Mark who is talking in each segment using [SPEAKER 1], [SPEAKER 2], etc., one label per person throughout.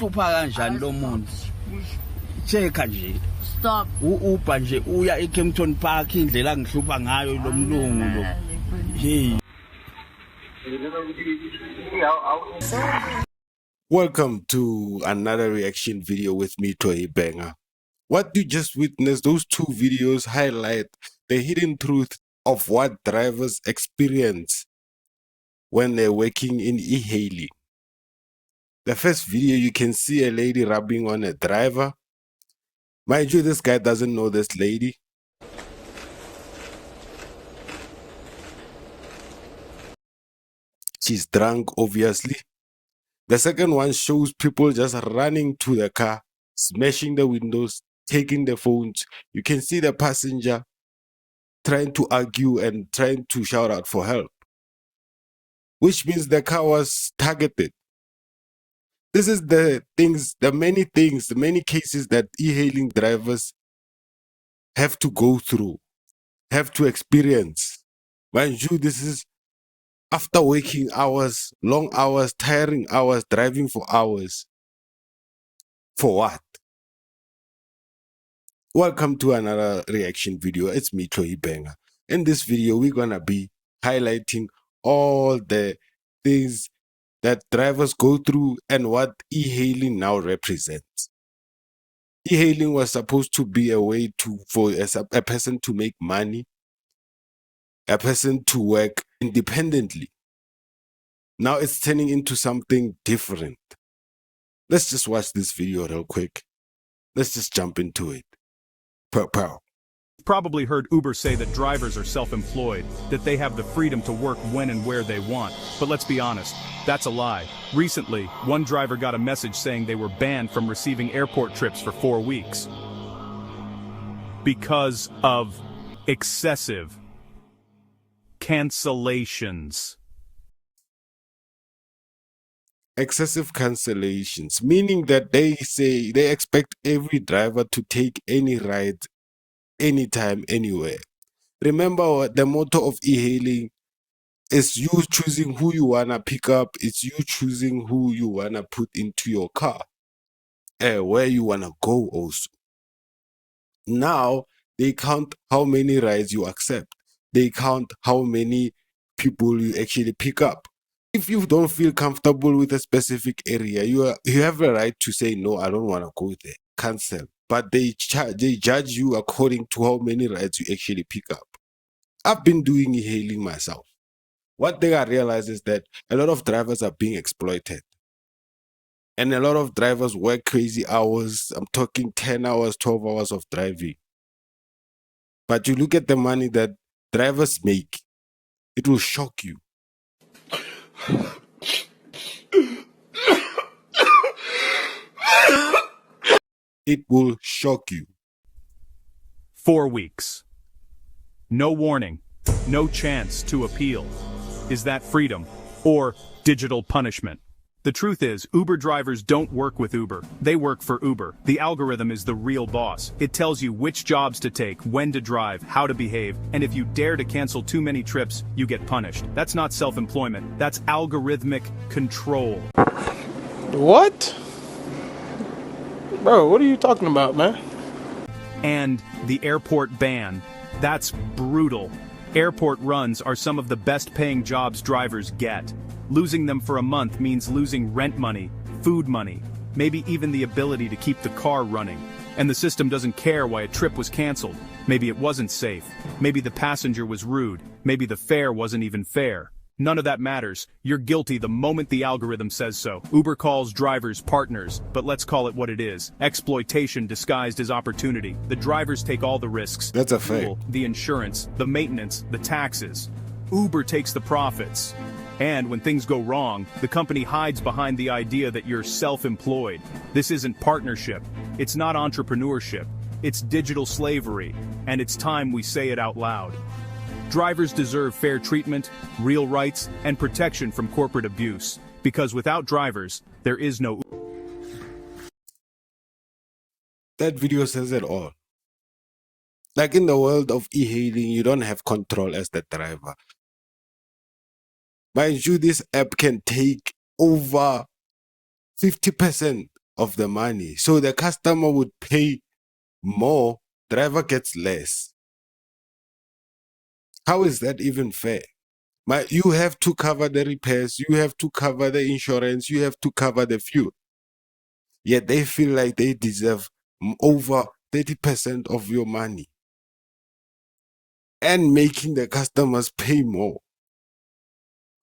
[SPEAKER 1] umhlupha kanjani lo muntu? Cheka nje.
[SPEAKER 2] Stop.
[SPEAKER 1] Uba nje uya eKempton Park indlela ngihlupha ngayo lo mlungu lo. Hey.
[SPEAKER 3] Welcome to another reaction video with me, Ehailling. What you just witnessed, those two videos highlight the hidden truth of what drivers experience when they're working in Ehailling. The first video, you can see a lady rubbing on a driver. Mind you, this guy doesn't know this lady. She's drunk, obviously. The second one shows people just running to the car, smashing the windows, taking the phones. You can see the passenger trying to argue and trying to shout out for help, which means the car was targeted. This is the many cases that Ehailling drivers have to go through, have to experience. Mind you, this is after working hours, long hours, tiring hours, driving for hours. For what? Welcome to another reaction video. It's me, Ehailling. In this video, we're gonna be highlighting all the things that drivers go through and what Ehailling now represents. Ehailling was supposed to be a way for a person to make money, a person to work independently. Now it's turning into something different. Let's just watch this video real quick. Let's just jump into it. Pow.
[SPEAKER 4] Probably heard Uber say that drivers are self-employed, that they have the freedom to work when and where they want. But let's be honest, that's a lie. Recently, one driver got a message saying they were banned from receiving airport trips for 4 weeks because of excessive cancellations.
[SPEAKER 3] Excessive cancellations, meaning that they say they expect every driver to take any ride anytime, anywhere. Remember, the motto of Ehailling is you choosing who you wanna pick up. It's you choosing who you wanna put into your car, where you wanna go also. Now they count how many rides you accept. They count how many people you actually pick up. If you don't feel comfortable with a specific area, you have a right to say, no, I don't want to go there, cancel. But they judge you according to how many rides you actually pick up. I've been doing Ehailling myself. What they realize is that a lot of drivers are being exploited. And a lot of drivers work crazy hours. I'm talking 10 hours, 12 hours of driving. But you look at the money that drivers make, it will shock you. It will shock you.
[SPEAKER 4] 4 weeks. No warning, no chance to appeal. Is that freedom or digital punishment? The truth is, Uber drivers don't work with Uber. They work for Uber. The algorithm is the real boss. It tells you which jobs to take, when to drive, how to behave, and if you dare to cancel too many trips, you get punished. That's not self-employment. That's algorithmic control.
[SPEAKER 5] What? Bro, what are you talking about, man?
[SPEAKER 4] And the airport ban. That's brutal. Airport runs are some of the best paying jobs drivers get. Losing them for a month means losing rent money, food money, maybe even the ability to keep the car running. And the system doesn't care why a trip was canceled. Maybe it wasn't safe. Maybe the passenger was rude. Maybe the fare wasn't even fair. None of that matters. You're guilty the moment the algorithm says so. Uber calls drivers partners, but let's call it what it is. Exploitation disguised as opportunity. The drivers take all the risks.
[SPEAKER 3] That's a fact.
[SPEAKER 4] The insurance, the maintenance, the taxes. Uber takes the profits. And when things go wrong, the company hides behind the idea that you're self-employed. This isn't partnership. It's not entrepreneurship. It's digital slavery. And it's time we say it out loud. Drivers deserve fair treatment, real rights, and protection from corporate abuse. Because without drivers, there is no...
[SPEAKER 3] That video says it all. Like in the world of Ehailling, you don't have control as the driver. Mind you, this app can take over 50% of the money. So the customer would pay more, driver gets less. How is that even fair? You have to cover the repairs, you have to cover the insurance, you have to cover the fuel. Yet they feel like they deserve over 30% of your money and making the customers pay more.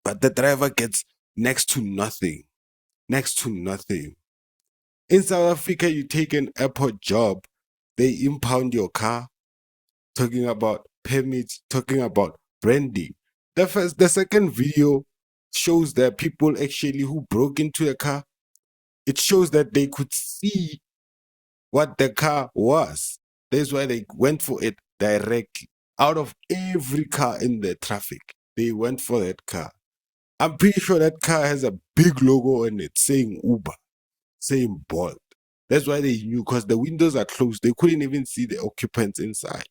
[SPEAKER 3] But the driver gets next to nothing. Next to nothing. In South Africa, you take an airport job, they impound your car, talking about permits, talking about branding. The second video shows that people actually who broke into the car, it shows that they could see what the car was. That's why they went for it directly. Out of every car in the traffic, they went for that car. I'm pretty sure that car has a big logo on it saying Uber, saying Bolt. That's why they knew, because the windows are closed. They couldn't even see the occupants inside.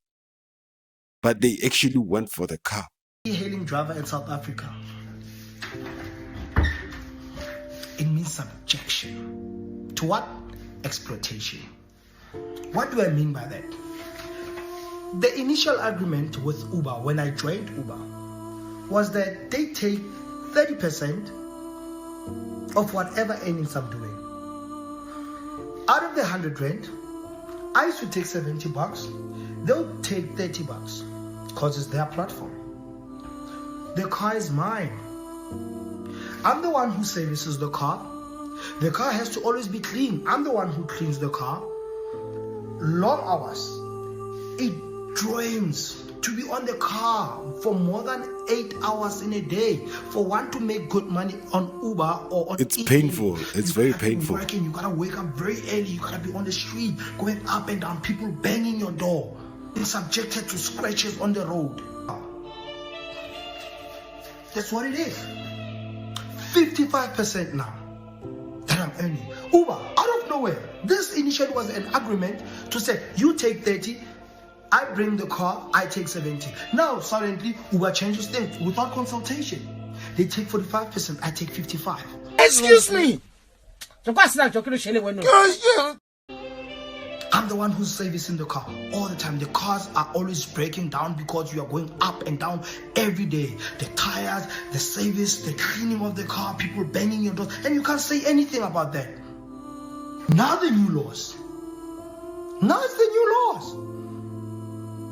[SPEAKER 3] But they actually went for the car.
[SPEAKER 2] Ehailling driver in South Africa. It means subjection. To what? Exploitation. What do I mean by that? The initial agreement with Uber when I joined Uber was that they take 30% of whatever earnings I'm doing. Out of the 100 rand, I used to take 70 bucks. They'll take 30 bucks because it's their platform. The car is mine. I'm the one who services the car. The car has to always be clean. I'm the one who cleans the car. Long hours. It drains to be on the car for more than 8 hours in a day for one to make good money on Uber or on
[SPEAKER 3] It's
[SPEAKER 2] Ehailling.
[SPEAKER 3] painful. It's very painful.
[SPEAKER 2] You gotta wake up very early. You gotta be on the street, going up and down, people banging your door, being subjected to scratches on the road. That's what it is. 55% now that I'm earning. Uber, out of nowhere, this initially was an agreement to say, you take 30, I bring the car, I take 70. Now, suddenly, Uber changes things without consultation. They take 45%, I take 55.
[SPEAKER 6] Excuse me.
[SPEAKER 2] I'm the one who's servicing the car all the time. The cars are always breaking down because you are going up and down every day. The tires, the service, the cleaning of the car, people banging your doors, and you can't say anything about that. Now the new laws. Now it's the new laws.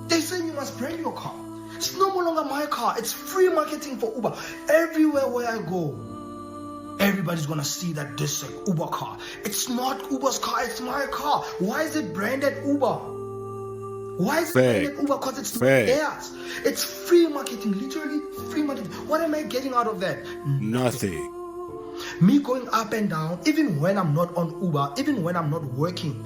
[SPEAKER 2] They say you must brand your car. It's no longer my car. It's free marketing for Uber. Everywhere where I go, everybody's gonna see that this is an Uber car. It's not Uber's car, it's my car. Why is it branded Uber? Why is it branded Uber? Because it's not theirs. It's free marketing, literally free marketing. What am I getting out of that?
[SPEAKER 3] Nothing.
[SPEAKER 2] Me going up and down, even when I'm not on Uber, even when I'm not working,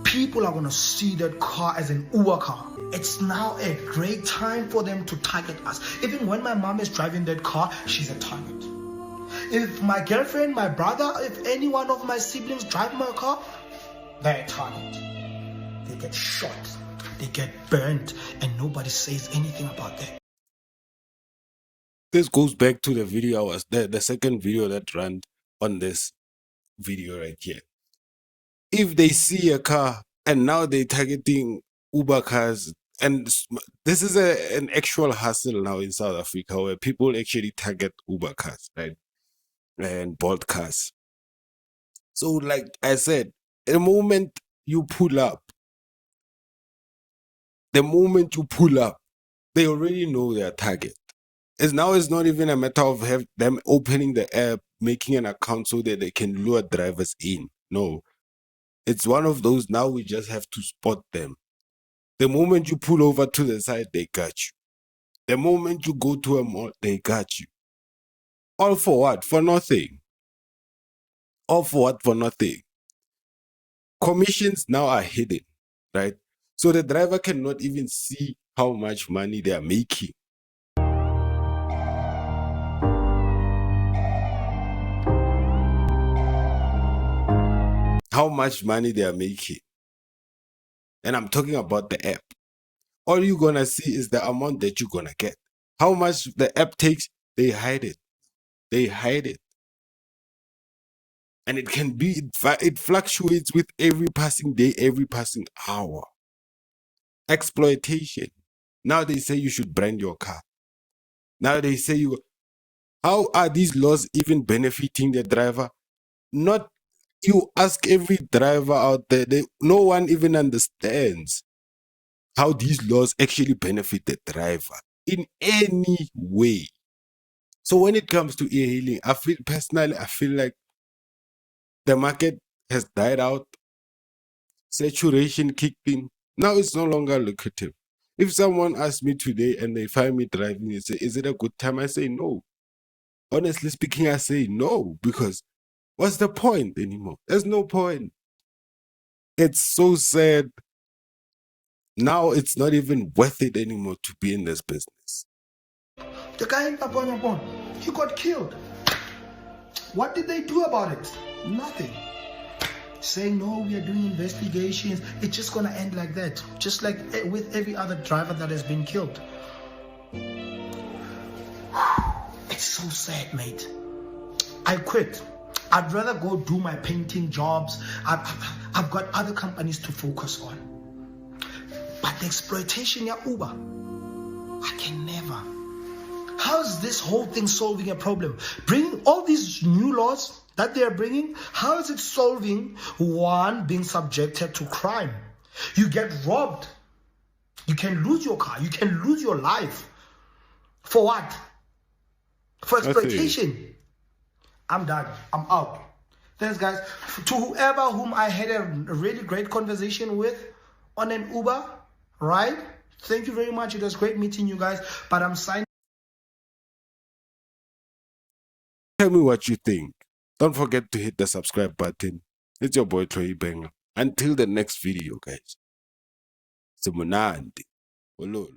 [SPEAKER 2] people are gonna see that car as an Uber car. It's now a great time for them to target us. Even when my mom is driving that car, she's a target. If my girlfriend, my brother, if any one of my siblings drive my car, they're a target. They get shot, they get burnt, and nobody says anything about that.
[SPEAKER 3] This goes back to the video the second video that ran on this video right here. If they see a car and now they're targeting Uber cars, and this is an actual hustle now in South Africa where people actually target Uber cars, right? And Bolt cars. So like I said, the moment you pull up, they already know their target. It's not even a matter of them opening the app, making an account so that they can lure drivers in. No. It's one of those, now we just have to spot them. The moment you pull over to the side, they got you. The moment you go to a mall, they got you. All for what? For nothing. All for what? For nothing. Commissions now are hidden, right? So the driver cannot even see how much money they are making. How much money they are making. And I'm talking about the app. All you're going to see is the amount that you're going to get. How much the app takes, they hide it. They hide it. And it fluctuates with every passing day, every passing hour. Exploitation. Now they say you should brand your car. Now they say how are these laws even benefiting the driver? Not you ask every driver out there, no one even understands how these laws actually benefit the driver in any way. So when it comes to e-hailing, I feel like the market has died out, saturation kicked in. Now it's no longer lucrative. If someone asks me today and they find me driving and say, is it a good time? I say no. Honestly speaking, I say no, because what's the point anymore? There's no point. It's so sad. Now it's not even worth it anymore to be in this business.
[SPEAKER 2] The guy in Papon, he got killed. What did they do about it? Nothing. Saying, no, we are doing investigations. It's just going to end like that. Just like with every other driver that has been killed. It's so sad, mate. I quit. I'd rather go do my painting jobs. I've got other companies to focus on. But the exploitation, yeah, Uber, I can never. How's this whole thing solving a problem? Bringing all these new laws that they're bringing, how is it solving one being subjected to crime? You get robbed. You can lose your car. You can lose your life. For what? For exploitation. I'm done. I'm out. Thanks, guys. To whoever whom I had a really great conversation with on an Uber, right? Thank you very much. It was great meeting you guys. But I'm signing.
[SPEAKER 3] Tell me what you think. Don't forget to hit the subscribe button. It's your boy Troy Banger. Until the next video, guys. Simunandi. Ololo.